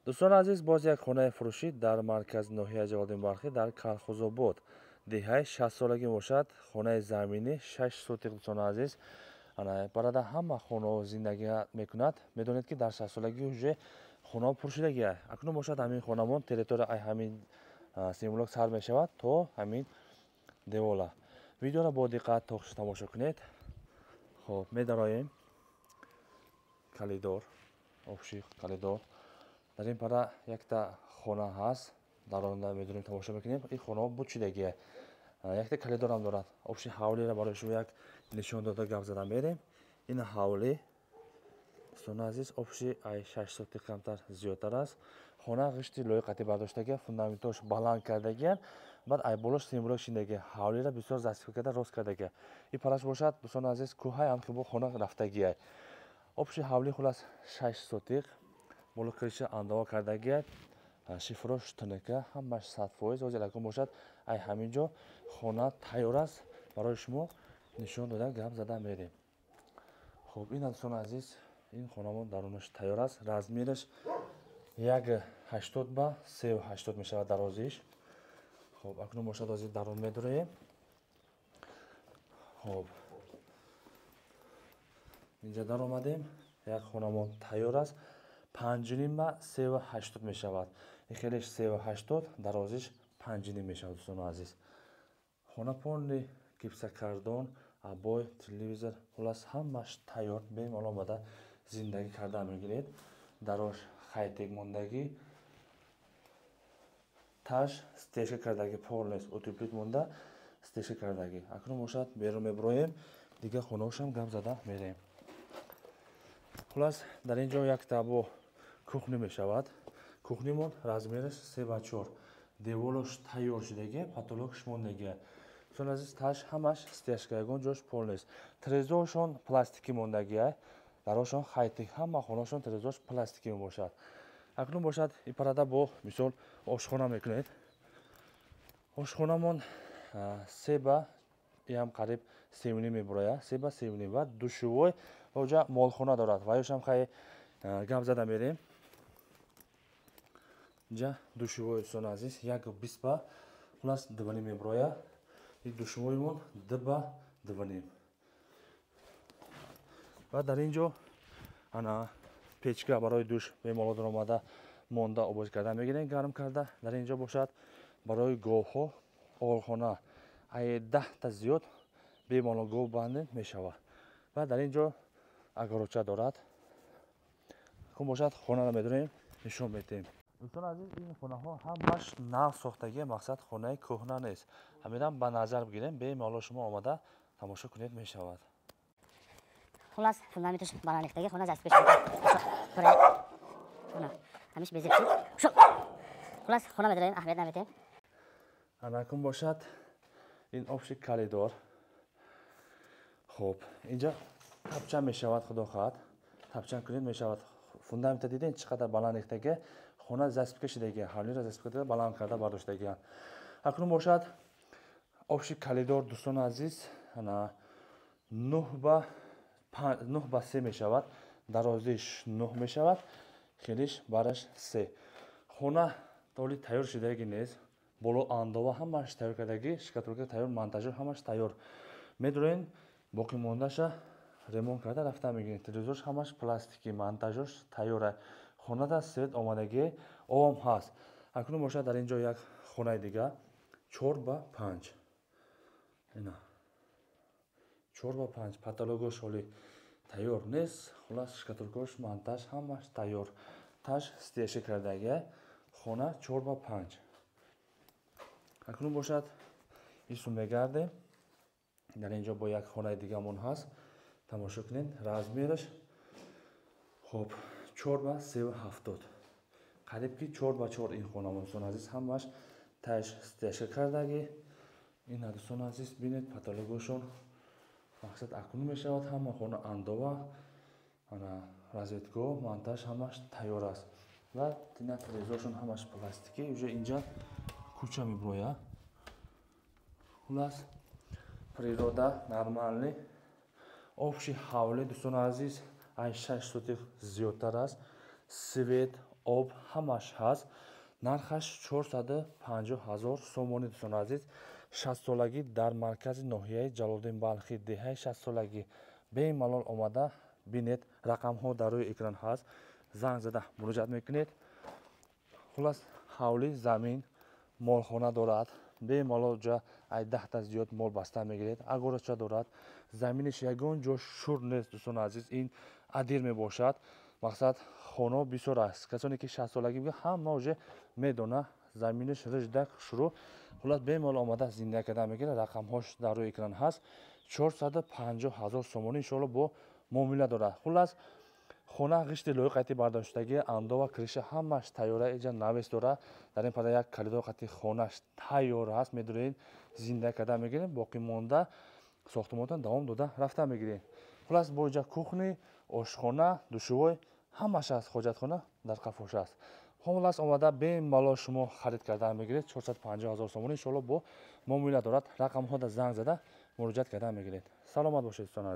دوستان عزیز، باز یک خانه فروشی در مرکز ناحیه جوادینبرخی در کلخوزآباد دهه 60 سالگی باشد. خانه زمینی 6 سوتیق. دوستان عزیز، برای همه خانه زندگی میکند. میدونید که در 60 سالگی уже خانه فروشیدگی است. اکنون باشد همین خانه‌مان تریتوری همین سیمبلوک سر میشود تا همین دیوالا. ویدیو را با دقت تماشا کنید. خب می‌داریم کلیدور، افشی کلیدور. در این پاره یک تا خانه هست. در آن می‌دونیم تماشا می‌کنیم. این خانه بود چیدگیه. یک تا کلیدور هم دارد. افشی حوالی را برای شما یک نشان داده گپ زدم می‌ریم. این حوالی دوستان عزیز افشی 6 سوتی کمتر زیادتر است. خانه غشتی لوی قطعی برداشتگی، فوندامنتش بلند کردگی. بعد ای بالش سیمبلوک شیندگی. حوالی را بسیار زسیف کرده راست کردگی. این پارش باشد دوستان عزیز کوه هم که با خانه رفتگی است. افشی حوالی خلاص 6 سوتی боло киша андова кардагият шифрош тунека ҳамаш 100% озелакун бошад. ай ҳаминҷо хона тайёр аст. барои шумо нишон дода гап зада мерем. хуб ин дӯстон азиз, ин хонамон дарунаш тайёр аст. размераш 1.80 ба 3.80 мешавад дарозиш. хуб акнун бошад ози дарун медураем. хуб инҷа дар омадем. як хонамон тайёр аст. 5.5 ба 3.80 мешавад. ихелиш 3.80, дарозиш 5.5 мешавад дӯстон азиз. хона полни гипсокартон, абой, телевизор, хулас ҳамаш тайёр бемалол омада зиндагӣ карда мегиред. дарош хайтек мондагӣ, таш стежка кардагӣ полнес утеплит монда, стежка кардагӣ. акнун бошад берун меброем, дига хонаошам гап зада мерем. хулас дар ин ҷо як табо кухня мешавад. кухнимон размераш 3x4. деволош тайёр шудагӣ, потолокш мондагӣ. دوستان عزیز تاش همش استیشکایگون جوش پول نیست. ترزوشون پلاستیکی موندگیه. دراشون خیتی همه خونه‌شون ترزوش پلاستیکی میباشد. اکنون باشد این پرده با مثال آشخانه میکنید. آشخانه‌مون 3 با هم قریب 3.5 میبره. 3 با 3.5 و دوشوی و اونجا مالخانه دارد. و ایشم خیلی گپ زده میریم. اینجا دوشوی دوستان عزیز 1.20 با خلاص 2.5 میبره. این دوشویمون 2 با 2.5. و در اینجا انا پیچکا برای دوش به مالاد آمده مونده آباد کرده میگیرین گرم کرده. در اینجا باشد برای گاوها آلخانه ای 10 تا زیاد به مالاد گاو بندید میشود. و در اینجا اگروچه دارد. خب باشد خانه را میدونیم نشون میدیم. دوستان عزیز این خانه ها همش نو ساختگی، مقصد خانه کهنه نیست. همیدم به نظر بگیریم به مالا شما آمده تماشا کنید میشود. خلاص فوندامنتش بالا ریختگی خونه دست پیش پره خونه همیش بیزی شو خلاص خونه میداریم اهمیت نمیدیم. انکم باشد این آفشی کلیدور. خب اینجا تپچه میشود خدا خواهد. تپچه کنید میشود. فوندامنت دیدین چقدر بالا ریختگی خونه دست کشیدگی حالی را دست کشیده بالا کرده برداشتگی. اکنون باشد آفشی کلیدور دوستان عزیز انا 9 با 3 میشود. درازیش 9 میشود. خیلیش برش 3. خونه تولی تیار شدگی نیست. боло андова ҳамаш тайёр кардагӣ, шкатулка тайёр, монтажо ҳамаш тайёр. медурен боқӣ мондаша ремонт карда рафта мегирин. телевизорш ҳамаш пластикӣ, монтажош тайёра. хонада свет омадагӣ овам ҳаст. акнун бошад дар ин ҷо як хонаи дига 4 ба 5. ина 4 ба 5 патологош ҳоли тайёр нест. хулас шкатулкаош, монтаж ҳамаш тайёр. таш стеша кардагӣ. хона 4 ба 5. акнун бошад ису мегардем. дар ин ҷо бо як хонаи дигамон ҳаст. тамошо кунед размераш. хуб 4 ба 3.70. қариб ки 4 ба 4 ин хонамон дӯстон азиз ҳамаш таш стеша кардагӣ. ина дӯстон азиз бинед патологошон мақсад акнун мешавад. ҳама хона андова ана розеткаҳо, монтаж ҳамаш тайёр аст. ва ина телевизоршон ҳамаш пластикӣ. уже инҷа куча меброя. хулас природа нормальный. обши ҳавлӣ дӯстон азиз ай 6 сутих зиёдтар аст. свет об ҳамаш ҳаст. нархаш 450,000 сомонӣ. дӯстон азиз, 60-солагӣ дар маркази ноҳияи Ҷалолиддин Балхӣ, деҳаи 60-солагӣ бемалол омада бинед. рақамҳо дар рӯи экран ҳаст. занг зада муроҷиат мекунед. хулас ҳавли замин молхона дорад. бемалол ҷа ай 10 та зиёд мол баста мегиред. агорача дорад. заминиш ягон ҷо шур нест. дӯстон азиз, ин адир мебошад. мақсад хона бисёр аст. касоне ки 60-солагӣ бигӯяд ҳама уже медона заминиш риждак шурӯъ. хулас бемалол омада зинда кардан мегирад. рақамҳош дар рӯи экран ҳаст. 450,000 сомонӣ иншоалло бо муомила дорад. хулас хона ғишти лоиқати бардоштагӣ, андова, криша ҳамаш тайёра иҷа навес дорад. дар ин пада як калидо қати хонаш тайёр аст. медуред зинда кардан мегирем. боқӣ монда сохтумонтон давом дода рафта мегирем. хулас бо иҷа кухни, ошхона, душувой ҳамаш аст. хоҷатхона дар қафош аст. хулас омада бемалол шумо харид кардан мегиред. 450,000 сомонӣ иншоалло бо муомила дорад. рақамҳода занг зада муроҷиат кардан мегиред. саломат бошед дӯстон азиз.